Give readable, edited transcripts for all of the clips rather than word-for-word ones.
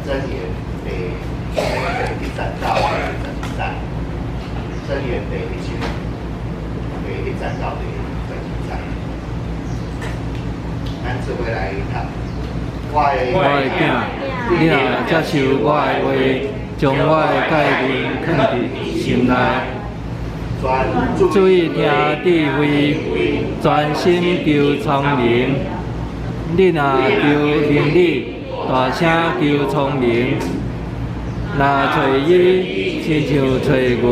真言第13到第13，真言第13到第13。咱做伙来读。我的囝，你若接受我的话，将我的诫命放伫心内，注意听智慧，专心求聪明。你若求能力，大声求聪明。若找伊，亲像找云；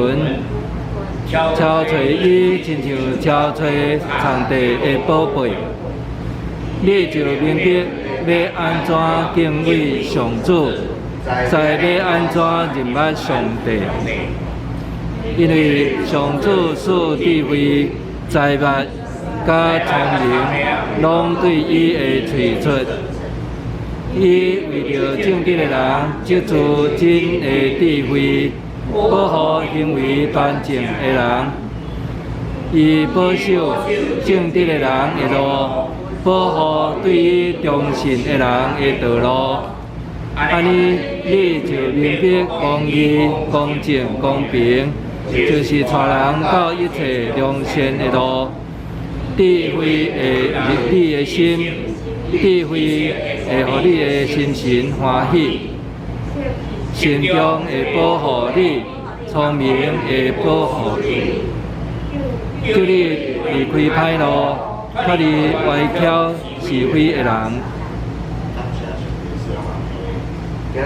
超找伊，亲像超找上帝的宝贝。你就明白要安怎敬畏上主，再要安怎认捌上帝。因为上主赐智慧、财物、甲聪明，拢对伊会催出。伊为着正直的人，即出真的智慧，保护行为端正的人。伊保守正直的人的路，保护对伊忠信的人的道路。安尼，你就明白公义、公正、公平，就是带人到一切良善的路。智慧会入你的心，智慧会互你的心神欢喜，心中会保护你，聪明会保护你，叫你离开歹路，脱离歪巧是非的人。今日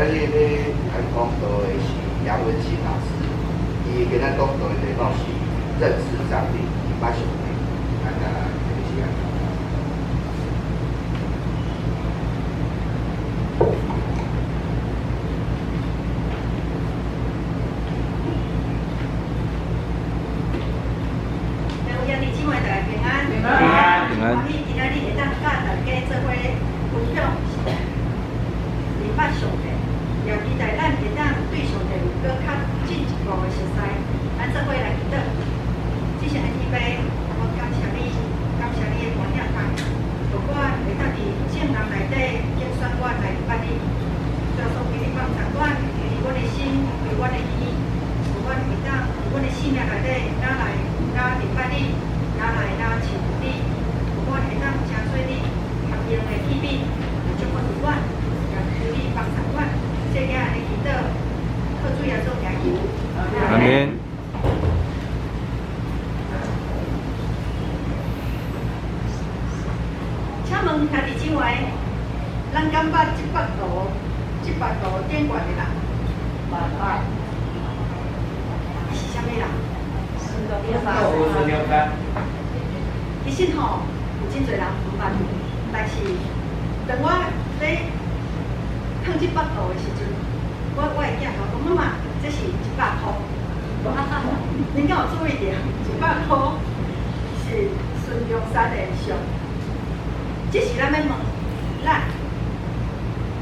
咱讲到的是杨文新老师，伊今仔讲到的题目是认识上帝，捌上帝，咱个就是安。有兄弟姊妹大家平安，平安。欢喜今仔日会当甲大家做伙分享认捌上帝。也期待咱会当对上帝有更较进一步的熟悉，咱做伙来祈祷。只是安尼呗，我感谢你的观念法，如果会当伫正人内底竞选我来捌你，教授给你帮助我，为我的心，为我的意，我会当我的性命内底，哪来哪认捌你，哪来哪亲你，我会当真做你合用的器皿，祝福我，也求你帮助我。这个安尼祈祷，靠主耶稣名求。阿免。请问兄弟姊妹，咱感觉这幅图点悬的人，是啥物人？其实吼，有真侪人不捌，但是当我咧看这幅图的时阵，我的囝甲我讲妈妈，这是100块。恁敢有注意到？100块是孙中山的像，这是咱要问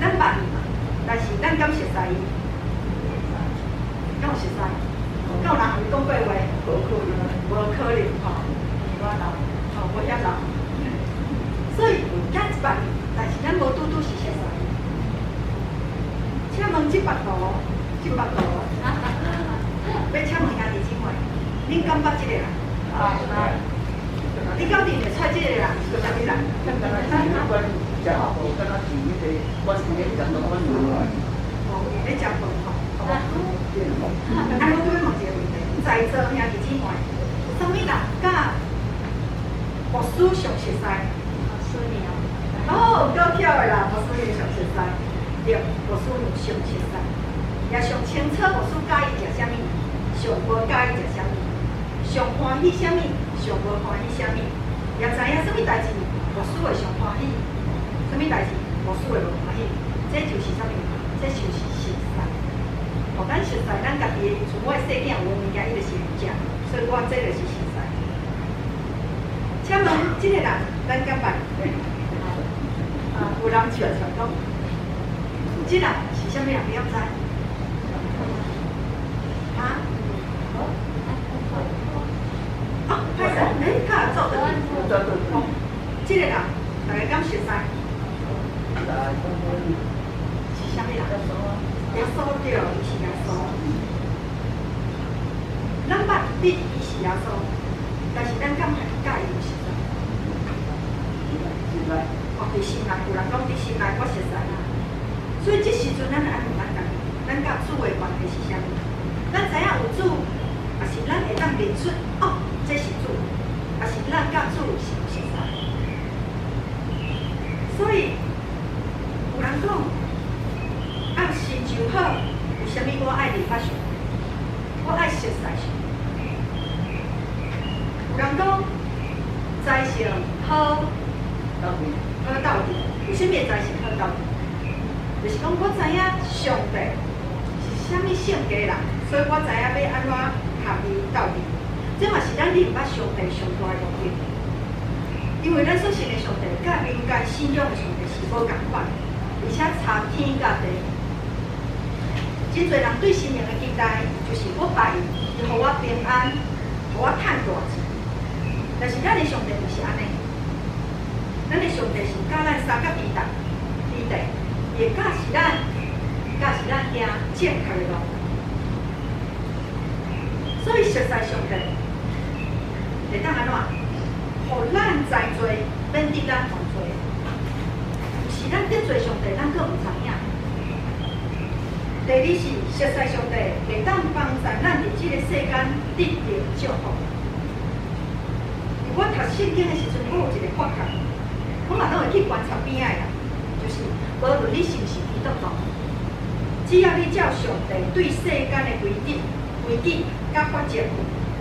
咱捌伊嘛？但是咱敢熟悉伊？敢有熟悉？敢有人互伊讲过话？无可能吼，我老，我也老，所以咱捌伊，但是咱无拄是熟悉伊。请问这幅图，要请问兄弟姊妹，恁敢捌这个人？你敢认得出这个人是啥物人？你食饭吼？我要问一个问题，在座兄弟姊妹，有啥物人甲牧师上熟悉？哦，够巧的啦，牧师上熟悉。对，牧师有上熟悉，也上清楚牧师介意食啥物，上无介意食啥物，上欢喜啥物，上无欢喜啥物，也知影什么代志牧师会上欢喜，什么代志牧师会无欢喜，这就是啥物？这就是熟悉。互咱熟悉，咱家己的，像我的细囝有物件，伊就是会食，所以我这就是熟悉。请问这个人，咱敢捌？有人笑讲。这人是啥物人？你要知？啊？歹势，较有做得。这个人，大家敢熟悉？是啥物人？啦？耶稣对，伊是耶稣。咱捌你伊是耶稣，但是咱敢会介意有实在？哦，伫心内，有人讲伫心内，我实在啦。所以这时阵，咱来问咱家己，咱甲主的关系是啥物？咱知影有主，也是咱会当认出哦，这是主，也是咱甲主是有实在。所以有人讲，啊，心就好，为虾米我爱礼拜上？我爱实在上。有人讲，财性好，好到底，为虾米财性好到底？就是讲，我知影上帝是虾米性格人，所以我知影要安怎合伊到底。这嘛是咱明白上帝上大的目的。因为咱所信的上帝，甲民间信仰的上帝是无共款，而且差天甲地。真侪人对神明的期待，就是我拜伊，伊互我平安，互我趁大钱。但是咱的上帝不是安尼，咱的上帝是教咱三角地带，也教是咱行正确的路。所以实在上帝会当安怎？互咱在做，免得咱犯罪。有时咱得罪上帝，咱阁唔知影。第二是实在上帝会当帮助咱伫即个世间得到祝福。我读圣经的时阵，我有一个发觉，我嘛拢会去观察边仔啦，就是无论你是毋是基督徒，只要你照上帝对世间的规矩甲法则，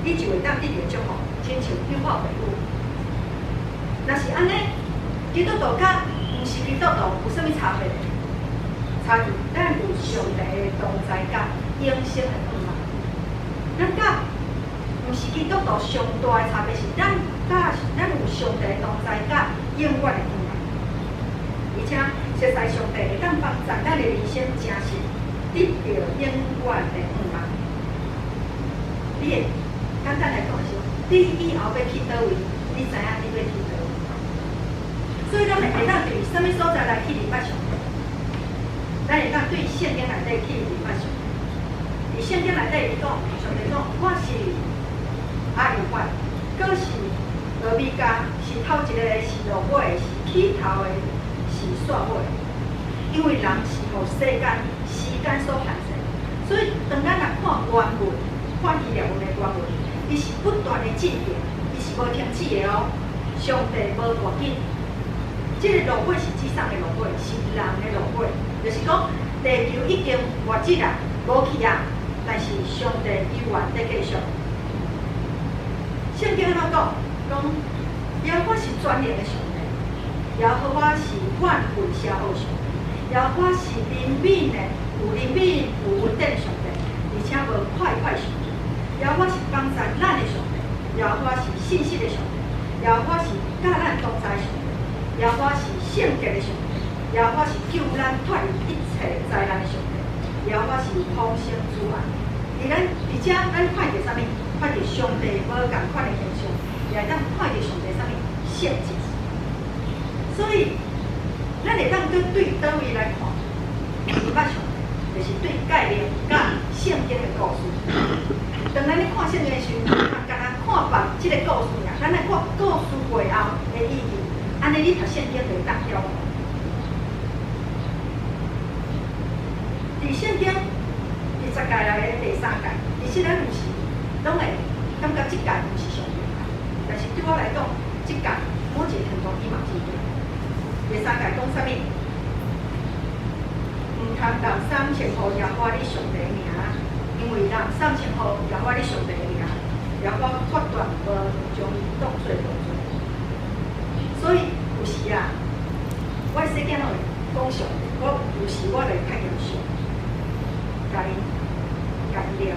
你就会当得到祝福，亲像约翰父。若是安尼，基督徒甲毋是基督徒有啥物差别？差伫咱有上帝的同在甲永生的盼望。咱甲毋是基督徒上大的差别是，咱有上帝的同在甲永远的盼望。而且实在上帝会当帮助咱的人生真实得到永远的盼望。你会简单来讲是，你以后要去倒位，你知影你要去倒位。所以咱会当对什么所在来去礼拜上帝？咱会当对圣经内底去礼拜上帝。伫圣经内底伊讲，上帝讲，我是阿利法，佫是俄米伽，是头一个，是落尾，是起头的，是煞尾。因为人是互世间时间所限制，所以当咱来看原文，看希腊文的原文，伊是不断的进步，伊是无停止的哦。上帝无赶紧。这个落尾是指啥的落尾？是人的落尾，就是讲地球已经活质啊，无去啊，但是上帝依然在继续。圣经安怎讲？讲耶和华是全能的上帝，耶和华是万物社好上帝，耶和华是灵敏的，有灵敏有稳定的上帝，而且无快快上帝。耶和华是帮助咱的上帝，耶和华是信息的上帝，耶和华是教咱同在的上帝。耶和华是圣洁的上帝，耶和华是救咱脱离一切灾难的上帝，耶和华是丰盛之源。而且咱看到啥物？看到上帝无共款的形象，也会当看到上帝啥物圣洁。所以，咱会当对倒位来看，礼拜上帝就是对概念甲圣经的故事。当咱咧看圣经的时候，敢若看别即个故事呀，咱来看故事背后的意义。安尼你读圣经就会当晓。伫圣经20届内的第3届，其实咱有时拢会感觉即届毋是上厉害，但是对我来讲，即届某一个程度伊嘛是对。第3届讲啥物？毋通人三称呼耶和华你上帝的名，因为人三称呼耶和华你上帝的名，耶和华决断无将伊当作无罪。所以有时啊，我细囝拢会讲上帝，我有时我就会较严肃，甲伊念，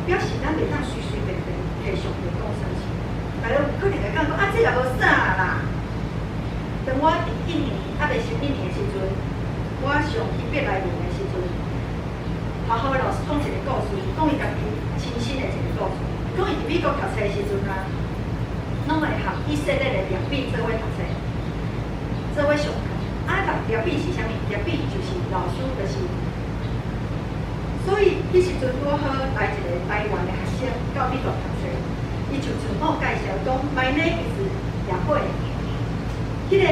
表示咱袂当随随便便摕上帝讲啥事。大家有可能会讲啊，这个无啥啦。当我伫1年还未成1年的时阵，我上特别来念的时阵，学校的老师讲一个故事，讲伊家己亲身的一个故事，讲伊伫美国读册的时阵啊。拢会和以色列的两边做伙读册，做伙上课。业笔是啥物？业笔就是老师，就是。所以迄时阵我好来一个台湾的学生到美国读书，伊就全部介绍讲，My name is 叶慧，迄个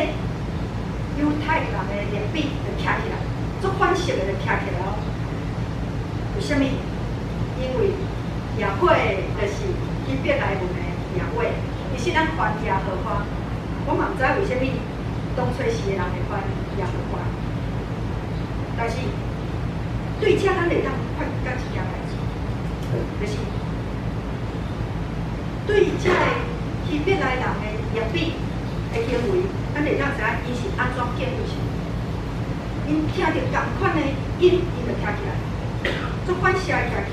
犹太人的业笔就徛起来，做反式的就徛起来哦。为什么？因为叶慧就是伊别来文的叶慧，伊是咱翻叶荷花，我嘛毋知为什么东吹西的人会翻叶荷花，但是。对遮咱会当发觉一件代志，就是对遮个去别来人的业笔的行为，咱会当知影伊是安怎建立起。因听到同款的音，伊就徛起来，做反射徛起来，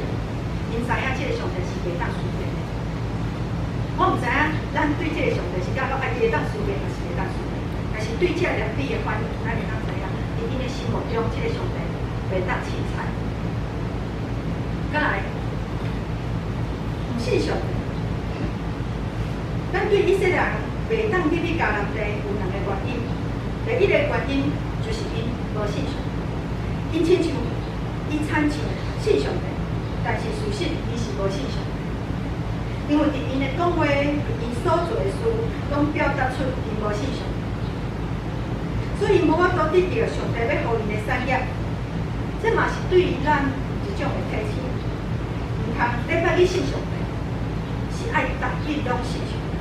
因知影即个上帝是袂当随便的。我毋知影咱对即个上帝是感觉会当随便，还是袂当随便。但是对遮业笔的反应，咱会当知影，伊因的心目中即个上帝。袂当凊彩，再来，唔信上帝。咱对以色列人袂当入去迦南地有两个原因。第一个原因就是因无信上帝，因亲像伊亲像信上帝，但是事实伊是无信上帝。因为伫因的讲话，因所做的事，拢表达出因无信上帝，所以无法度得到上帝要互因的产业。这嘛是对于咱一种的提醒，唔通礼拜去信上帝，是爱逐日拢信上帝，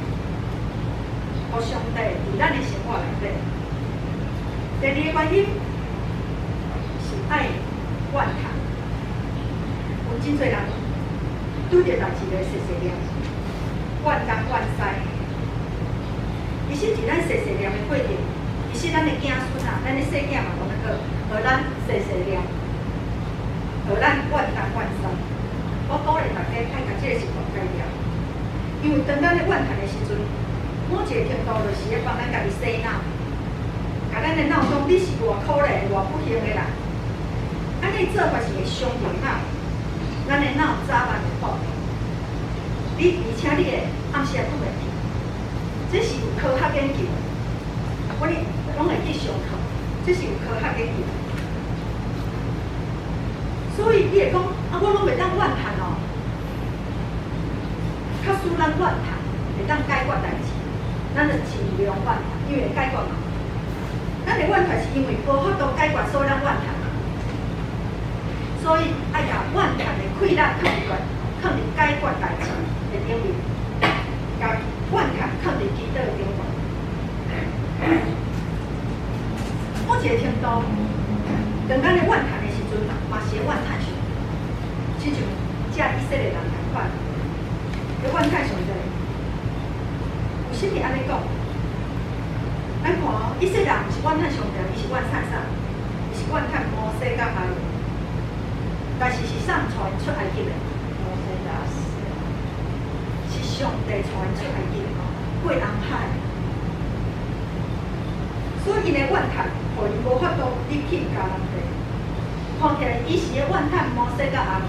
互上帝伫咱的生活内底。第二个原因是爱怨叹，有真侪人拄着代志就碎碎念，怨东怨西。其实伫咱碎碎念的过程，其实咱的囝孙啊，咱的细囝嘛，讲得学咱碎碎念。学咱怨东怨西，我鼓励大家爱甲即个生活改掉。因为当咱咧怨叹的时阵，某一个程度就是咧帮咱家己洗脑，甲咱的脑讲你是偌可怜、偌不幸的人，安尼做法是会伤着脑，咱的脑早晚会破。而且你会暗时也困袂去，这是有科学研究的，我哋拢会去上课，这是有科学研究的。所以你会讲我拢袂当怨叹哦，较使咱怨叹会当解决代志，咱就尽量怨叹，因为会解决嘛。咱的怨叹是因为无法度解决，所以咱怨叹嘛。所以爱甲怨叹的快乐放伫解决代志的顶面，甲怨叹放伫祈祷的顶面。某一个程度，当咱咧怨叹的时阵嘛是会怨叹上帝，亲像遮以色列人同款，咧怨叹上帝。有啥物安尼讲？咱看哦，以色列人毋是怨叹上帝，伊是怨叹啥？伊是怨叹摩西甲阿伦，但是是啥带因出埃及的？摩西甲阿伦，是上帝带因出埃及的，过红海。所以因的怨叹，互因无法度入去迦南地。看起来伊是咧怨叹摩西甲阿伦，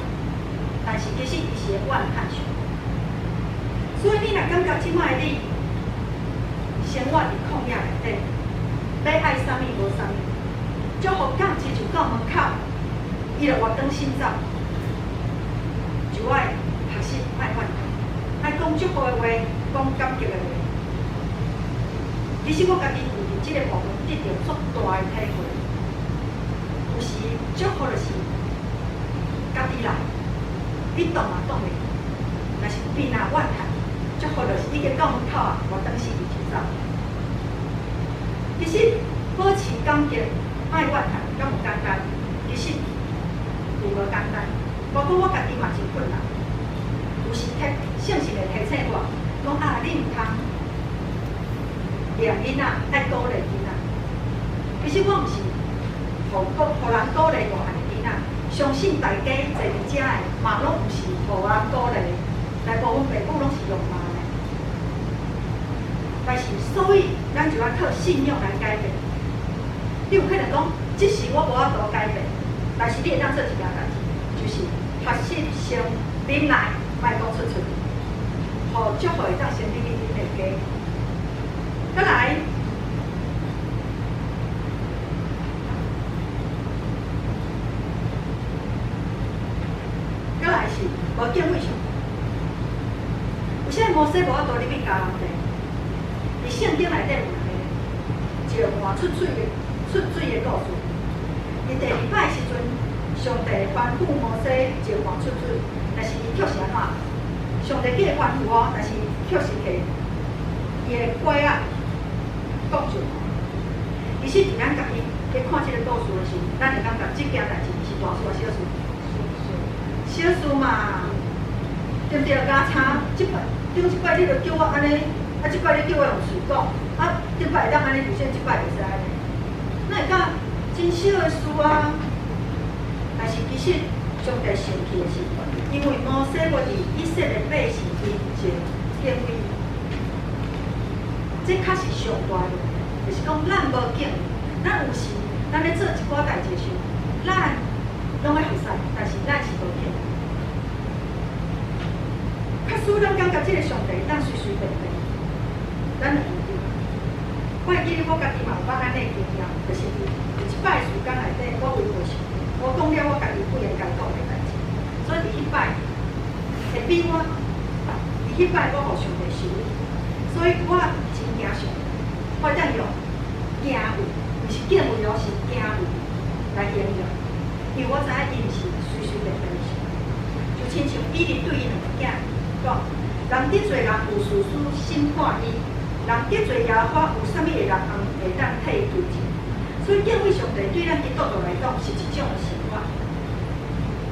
但是其实伊是咧怨叹上帝。所以你若感觉即摆你生活伫旷野内底，要爱啥物无啥物，祝福讲亲像到门口，伊就活转心走，就爱学习爱怨叹，爱讲祝福的话，讲感激的话。其实我家己有伫即个部分得到足大的体会。有时祝福就是家己来，你动也动袂，但是边啊怨叹，祝福就是已经到门口啊，活转心就走。其实保持感激、爱怨叹，敢有简单？其实有无简单？包括我家己嘛真困难。有时圣神会提醒我，讲啊，你毋通念囡仔，爱鼓励囡仔。其实我毋是互人鼓励大汉的囡仔，相信大家坐伫遮的嘛，拢毋是互人鼓励，大部分父母拢是用骂的。但是，所以咱就要靠信仰来改变。你有可能讲，即时我无法度改变，但是你会当做一件代志，就是学习先忍耐，莫讲出去，互祝福会当先伫你的家。再来，无敬畏上帝。有啥摩西无法度入去迦南地？伫圣经内底有一个石盘出水的故事。伫第二摆时阵，上帝吩咐摩西石盘出水，但是伊却是安怎？上帝叫伊吩咐哦，但是却是摕伊的拐仔挡住。其实，伫咱家己咧看即个故事的时候，咱会感觉即件代志是大事还是小事？小事嘛，对不对？家差即摆，顶一摆你就叫我安尼，啊，即摆你叫我用嘴讲，啊，顶摆当安尼就算，即摆袂使安尼。那会甲真小的事啊，但是其实上帝生气的是，因为摩西要伫以色列百姓面前敬畏，这确实上大的，就是讲咱无敬，咱有时咱咧做一寡代志时，咱拢会服使，但是咱是无敬。较使咱感觉即个上帝，咱随随便便，咱就唔对。我会记得我家己嘛有捌安尼经验，就是有一摆时间内底，我为着上帝，我讲了我家己不应该讲的代志，所以伫迄摆会比我，伫迄摆我互上帝受理，所以我真惊上帝，我当用敬畏，毋是敬畏哦，是敬畏来形容，因为我知影伊毋是随随便便的事，就亲像伊哩对伊两个囝讲，人得罪人有事事心看伊，人得罪耶和华有啥物会人会当替伊对证，所以敬畏上帝对咱基督徒来讲是一种生活。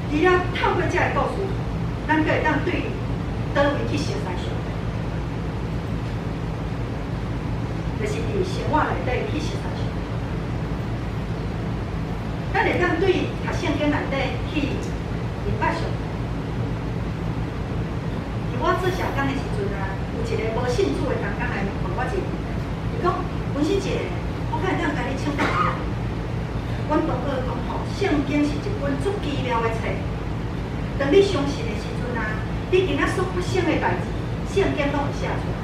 除了透过这个故事，咱可会当对倒位去熟悉上帝，就是伫生活内底去熟悉上帝。咱会当对读圣经内底去明白上帝。我做小工的时阵啊，有一个无信主的同工来问我一个问题，伊讲：文心姐，我敢会当甲你请教一下？阮同学讲吼，圣经是一本足奇妙的册。当你相信的时阵啊，你今仔所发生的代志，圣经拢会写出来。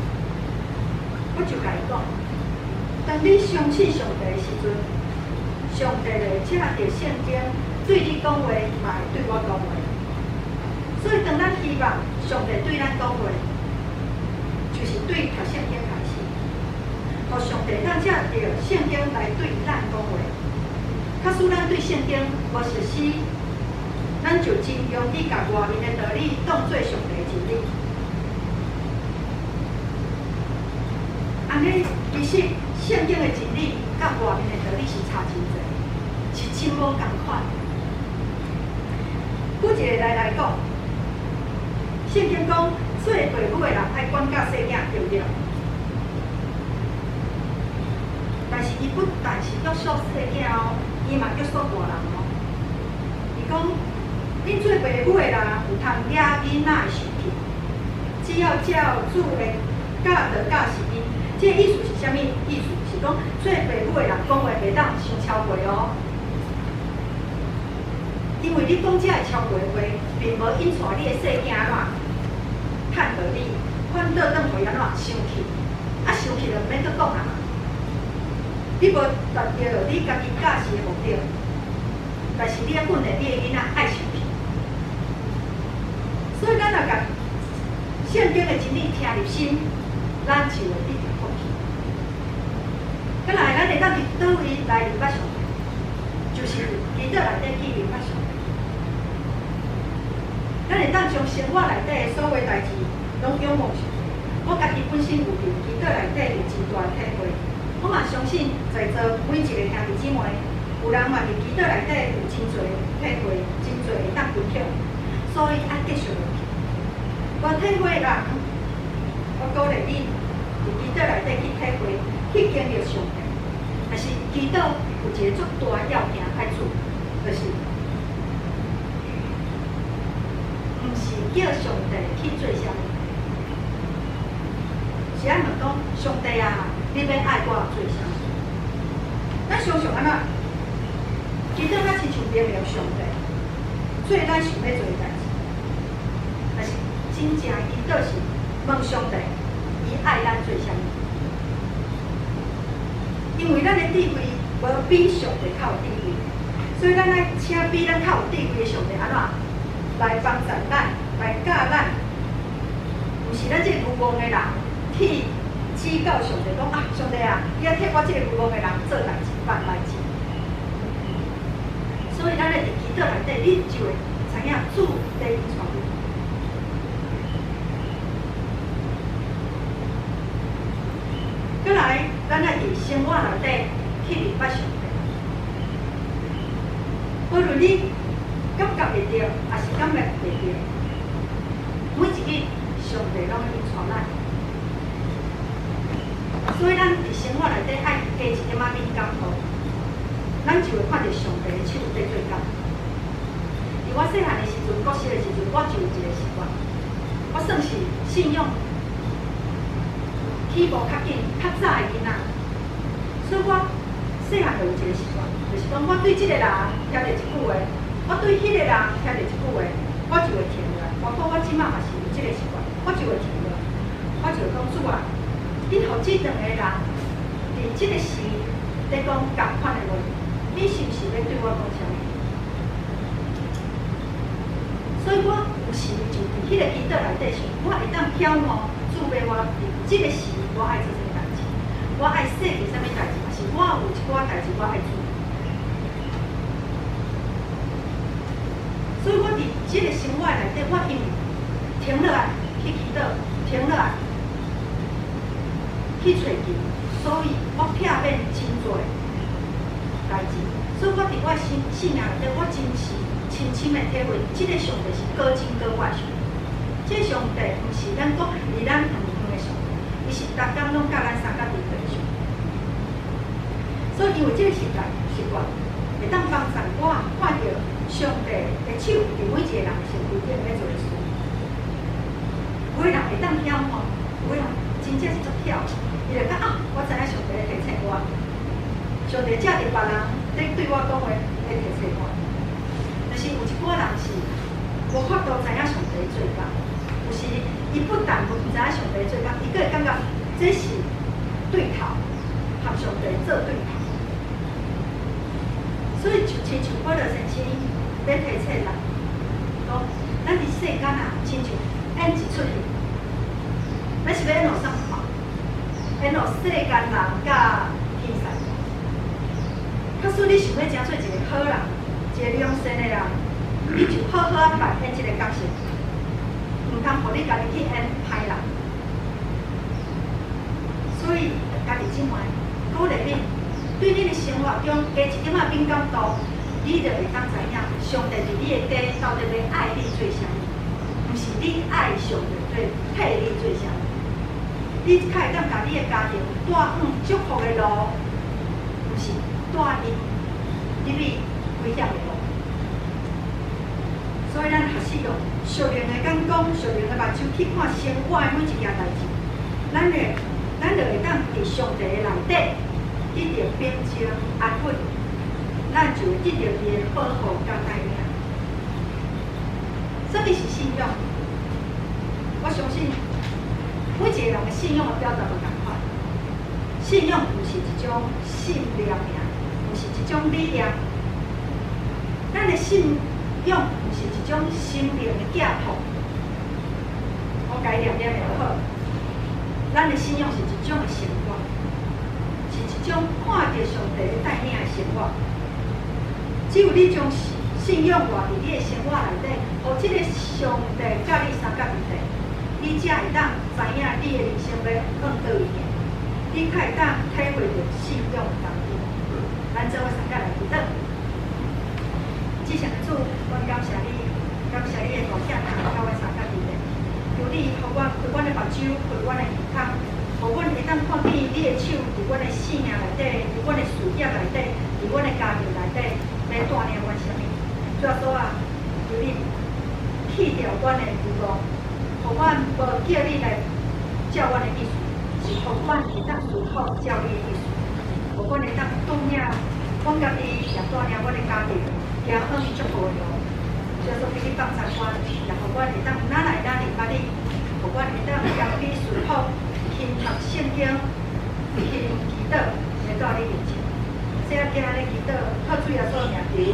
我就甲伊讲，当你相信上帝的时阵，上帝会借着圣经对你讲话，嘛会对我讲话。所以，当咱希望上帝对咱讲话，就是对读圣经开始，互上帝咱借着圣经来对咱讲话。假使咱对圣经无熟悉，咱就真容易甲外面的道理当做上帝的真理。安尼，其实圣经的真理甲外面的道理是差真侪，是真无共款。举一个来讲。圣经讲，做父母的人爱管教细囝，对不对？但是伊不但是约束细囝哦，伊嘛约束大人哦。伊讲，恁做父母的人有通惹囡仔的生气，只要照主的教导教示因。这个意思是啥物意思？是讲做父母的人讲话袂当伤超过哦。因为你讲这个超过话，并无引出你的细囝怎趁道理，反倒当互伊安怎生气，啊生气就免阁讲啊。你无达到你家己教示的目的，但是你要训练你的囡仔爱生气。所以咱若甲圣经的真理听入心，咱就会一直福气。再来，咱会当伫倒位来明白上帝，就是基督内底去明白上帝。咱会当将生活内底的所有代志，拢仰望上帝。我家己本身有伫基督内底有真大体会，我嘛相信在座每一个兄弟姊妹，有人嘛伫基督内底有真侪体会，真侪会当分享，所以爱继续落去。无体会的人，我鼓励你伫基督内底去体会，去经历上帝。但是基督有一个足大要件爱做，就是。毋是叫上帝去做啥物，是安问讲上帝啊，你要爱我做啥物？咱常常安怎？其实咱亲像明了上帝，做咱想要做的代志，但是真正伊就是问上帝，伊爱咱做啥物？因为咱的智慧无比上帝较有智慧，所以咱爱请比咱较有智慧的上帝安怎？来帮助咱来教咱，毋是咱这个愚妄的人去指教上帝讲啊，上帝啊，你要替我这个愚妄的人做代志、办代志。所以咱咧伫祈祷内底，你就会知影主在引传你。再来，咱咧伫生活内底去明白上帝。无论你感觉会着，还是感觉袂着，每一日上帝拢引传咱。所以咱伫生活内底爱加一点仔敏感度，咱就会看到上帝的手在做工。伫我细汉的时阵，国小的时阵，我就有一个习惯，我算是信用起步较紧、较早的囡仔，所以我细汉就有一个习惯，就是讲我对这个人听到一句话，我对迄个人听到一句话，我就会停落来。包括我即马嘛是有这个习惯，我就会停落来，我就会讲主啊，你互这两个人伫这个时在讲同款的话，你是毋是要对我讲啥物？所以我有时就伫迄个祈祷内底时，我会当缥摸主要我伫这个时，我爱做啥物代志，我爱说是啥物代志，还是我有一寡代志我爱做。所以我伫这个生活内底，我因为停落来去祈祷，停落来去找经，所以我避免真多代志。所以我伫我信仰内底，我真是深深的体会，这个上帝是高真高我的上帝。这个上帝毋是咱讲离咱远远的上帝，伊是逐工拢甲咱相甲伫对上。所以因为这个习惯，会当帮助我看到上帝的手伫每一个人的身躯顶咧做事。有的人会当缥摸，有的人真正是足巧，伊就讲啊，我知影上帝咧提醒我，上帝借着别人咧对我讲话咧提醒我。但是有一寡人是无法度知影上帝做工，就是伊不但无知影上帝做工，伊佫会感觉这是对头，和上帝做对头。所以就亲像保罗先生咧提醒人，讲咱伫世间啊，亲像演一出戏，咱是要演落啥看？演落世间人甲天使。假使你想要成做一个好人，一个良善的人，你就好好啊扮演这个角色，唔通互你家己去演歹人。所以家己即卖鼓励你。对你的生活中加一点仔敏感度，你就会当知影，上帝伫你的底到底要爱你做啥物，毋是你爱上帝做替你做啥物。你较会当甲你的家庭带向祝福的路，毋是带入去危险的路。所以咱学习用熟练的眼光、熟练的目睭去看生活的每一件代志，咱就会当伫上帝的内底。得到平静安稳，咱就会得到伊的保护甲带领。什么是信仰？我相信每一个人的信仰的标准都同款。信仰毋是一种信念尔，毋是一种理念。咱的信仰毋是一种心灵的寄托。我改念念就好。咱的信仰是一种的生活。是一种看到上帝带领的生活，只有你将信仰活伫你的生活内底，互这个上帝甲你相甲伫地，你才会当知影你的人生要往倒位行，你才会当体会到信仰的甘苦。咱做伙相甲来祈祷。至上主，阮感谢你，感谢你的大声甲阮相甲伫地，求你互我开阮的目睭，开阮的耳孔。互阮会当看见你的手伫阮的生命内底，伫阮的事业内底，伫阮的家庭内底，来带领阮啥物？主啊，求你去掉阮的愚妄，互阮无叫你来照阮的意思，是互阮会当顺服照你的意思，互阮会当带领阮家己，也带领阮的家庭，行向祝福的路。主啊，求你帮助阮，也互阮会当哪来哪里捌你，互阮会当谦卑顺服。勤读圣经，勤祈祷，来到你面前。这样今日祈祷，靠主耶稣名求。